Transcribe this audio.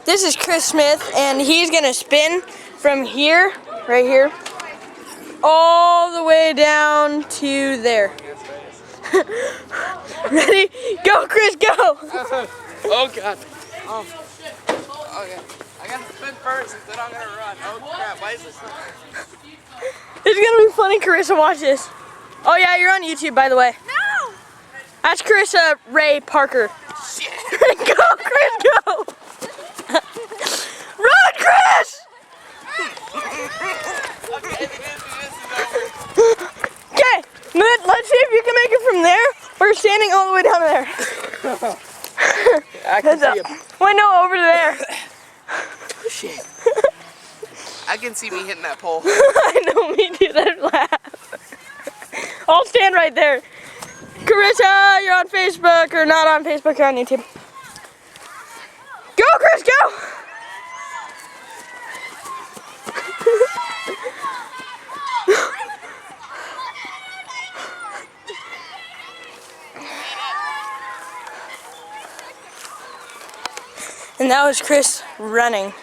This is Chris Smith, and he's gonna spin from here, right here, all the way down to there. Ready? Go, Chris, go! Oh God. Oh. Okay. I gotta spin first, and then I'm gonna run. Oh crap! Why is this? It's gonna be funny, Carissa. Watch this. Oh yeah, you're on YouTube, by the way. No! That's Carissa Ray Parker. Shit. Go, Chris, go! Run, Chris! Okay, this is over. Okay, let's see if you can make it from there. We're standing all the way down there. I can see him. Wait, no, over to there. Shit. I can see me hitting that pole. I know, me too. That laugh. I'll stand right there. Carissa, you're on Facebook, or not on Facebook, you're on YouTube. Go, Chris, go! And that was Chris running.